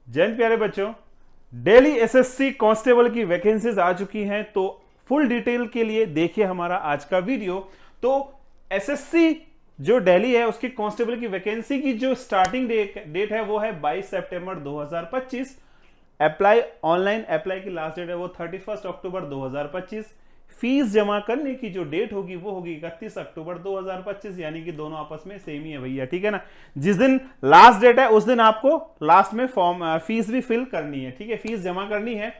जैन प्यारे बच्चों, daily SSC constable की वैकेंसीज आ चुकी हैं। तो फुल डिटेल के लिए देखिए हमारा आज का वीडियो। तो एसएससी जो दिल्ली है उसकी कांस्टेबल की वैकेंसी की जो स्टार्टिंग डेट है वो है 22 सितंबर 2025। अप्लाई ऑनलाइन अप्लाई की लास्ट डेट है वो 31 अक्टूबर 2025। फीस जमा करने की जो डेट होगी वो होगी 31 अक्टूबर 2025, यानी कि दोनों आपस में सेम ही है भैया, ठीक है ना। जिस दिन लास्ट डेट है उस दिन आपको लास्ट में फॉर्म फीस भी फिल करनी है, ठीक है, फीस जमा करनी है।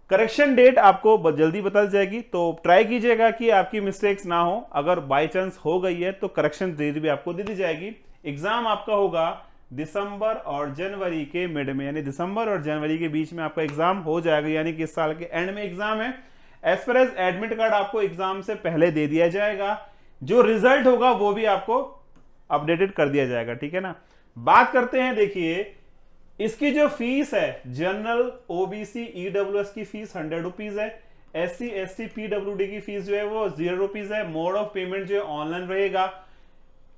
करेक्शन डेट आपको जल्दी बता जाएगी, तो ट्राई कीजिएगा कि आपकी मिस्टेक्स ना हो। अगर बाय चांस हो गई है तो करेक्शन डेट भी आपको दे दी जाएगी। एग्जाम आपका होगा दिसंबर और जनवरी के मिड में, यानी दिसंबर और जनवरी के बीच में आपका एग्जाम हो जाएगा, यानी कि इस साल के एंड में एग्जाम है। As per as admit card आपको एग्जाम से पहले दे दिया जाएगा। जो रिजल्ट होगा वो भी आपको अपडेटेड कर दिया जाएगा, ठीक है ना। बात करते हैं, देखिए इसकी जो फीस है, जनरल ओबीसी ईडब्ल्यूएस की फीस 100 रुपीज है। एससी एसटी पीडब्ल्यूडी की फीस जो है वो 0 रुपीज है। मोड ऑफ पेमेंट जो है ऑनलाइन रहेगा।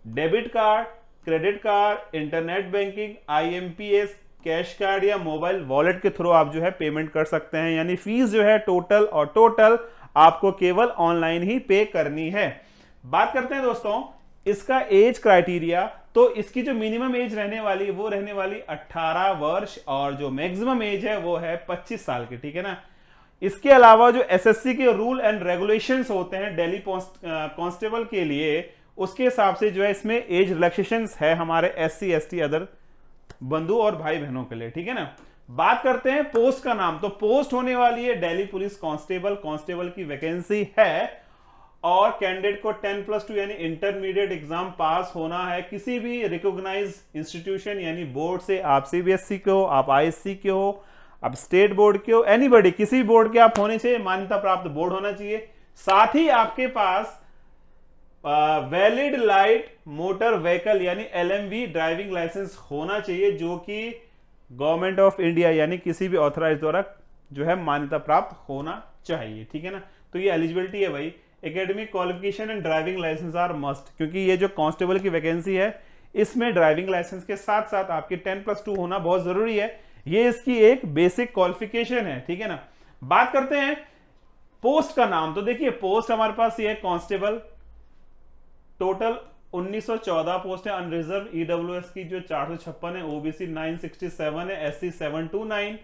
Debit card, credit card, internet banking, IMPS, cash card या मोबाइल वॉलेट के थ्रू आप जो है पेमेंट कर सकते हैं। यानी फीस जो है टोटल आपको केवल ऑनलाइन ही पे करनी है। बात करते हैं दोस्तों इसका एज क्राइटेरिया। तो इसकी जो मिनिमम एज रहने वाली वो रहने वाली 18 वर्ष और जो मैक्सिमम एज है वो है 25 साल की, ठीक है ना। इसके अलावा जो एसएससी के रूल एंड रेगुलेशंस होते हैं दिल्ली कांस्टेबल के लिए, उसके हिसाब से जो है इसमें एज रिलैक्सेशंस है हमारे एससी एसटी अदर बंधु और भाई बहनों के लिए, ठीक है ना। बात करते हैं पोस्ट का नाम। तो पोस्ट होने वाली है दिल्ली पुलिस कांस्टेबल की वैकेंसी है और कैंडिडेट को 10+2 यानी इंटरमीडिएट एग्जाम पास होना है किसी भी रिकॉग्नाइज इंस्टीट्यूशन, यानी बोर्ड से। आप सीबीएसई के हो, आप आईएससी के हो, आप स्टेट बोर्ड के हो, एनीबॉडी किसी बोर्ड के आप होने चाहिए, मान्यता प्राप्त बोर्ड होना चाहिए। साथ ही आपके पास वैलिड लाइट मोटर व्हीकल यानी एलएमवी ड्राइविंग लाइसेंस होना चाहिए, जो कि गवर्नमेंट ऑफ इंडिया यानी किसी भी ऑथराइज द्वारा जो है मान्यता प्राप्त होना चाहिए, ठीक है ना। तो ये एलिजिबिलिटी है भाई। Academic qualification and driving licence are must, क्योंकि ये जो कांस्टेबल की वैकेंसी है इसमें ड्राइविंग लाइसेंस के साथ साथ आपकी 10+2 होना बहुत जरूरी है। ये इसकी एक बेसिक क्वालिफिकेशन है, ठीक है ना। बात करते हैं पोस्ट का नाम। तो देखिए पोस्ट हमारे पास ये है कांस्टेबल, टोटल 1914 पोस्ट है। अनरिजर्व ईडब्ल्यूएस की जो 456 है, ओबीसी 967 है, एससी 729,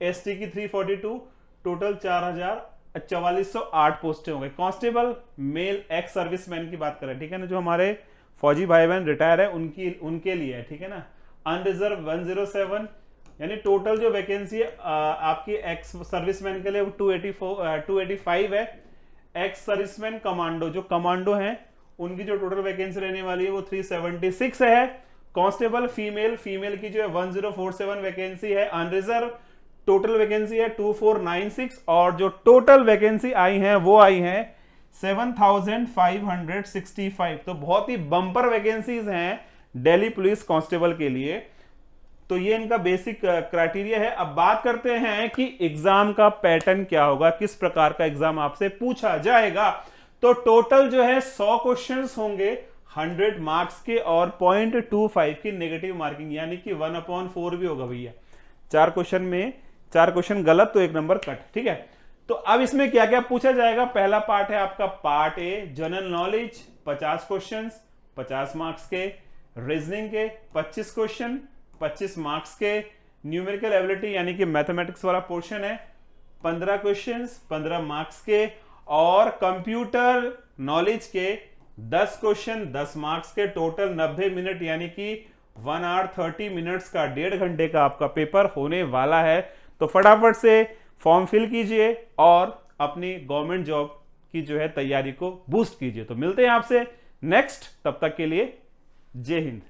एसटी की 342, टोटल 4408 पोस्टें हो गई। कांस्टेबल मेल एक्स सर्विसमैन की बात करें, ठीक है ना, जो हमारे फौजी भाई बहन रिटायर है उनके लिए है, ठीक है ना। अनरिजर्व 107, यानी टोटल जो वैकेंसी है आपकी एक्स सर्विसमैन के लिए 285 है। एक्स सर्विसमैन कमांडो, जो कमांडो हैं उनकी जो टोटल वैकेंसी रहने वाली है वो 376 है। कांस्टेबल फीमेल की जो है 1047 वैकेंसी है। अनरिजर्व टोटल वैकेंसी है 2496 और जो टोटल वैकेंसी आई है वो आई है 7565। तो बहुत ही बम्पर वैकेंसीज हैं दिल्ली पुलिस कांस्टेबल के लिए। तो ये इनका बेसिक क्राइटेरिया है। अब बात करते हैं कि एग्जाम का पैटर्न क्या होगा, किस प्रकार का एग्जाम आपसे पूछा जाएगा। तो टोटल जो है 100 क्वेश्चंस होंगे 100 मार्क्स के और 0.25 की नेगेटिव मार्किंग, यानी कि 1/4 भी होगा भैया। 4 क्वेश्चन में 4 क्वेश्चन गलत तो 1 नंबर कट, ठीक है। तो अब इसमें क्या क्या पूछा जाएगा। पहला पार्ट है आपका part A, general knowledge 50 question 50 marks के, रीजनिंग के 25 क्वेश्चन 25 मार्क्स के, न्यूमेरिकल एबिलिटी यानी कि मैथमेटिक्स वाला पोर्शन है 15 क्वेश्चन 15 मार्क्स के, और कंप्यूटर नॉलेज के 10 क्वेश्चन 10 मार्क्स के। टोटल 90 मिनट यानी कि 1 आवर 30 मिनट्स का 1.5 घंटे का आपका पेपर होने वाला है। तो फटाफट से फॉर्म फिल कीजिए और अपनी गवर्नमेंट जॉब की जो है तैयारी को बूस्ट कीजिए। तो मिलते हैं आपसे नेक्स्ट, तब तक के लिए जय हिंद।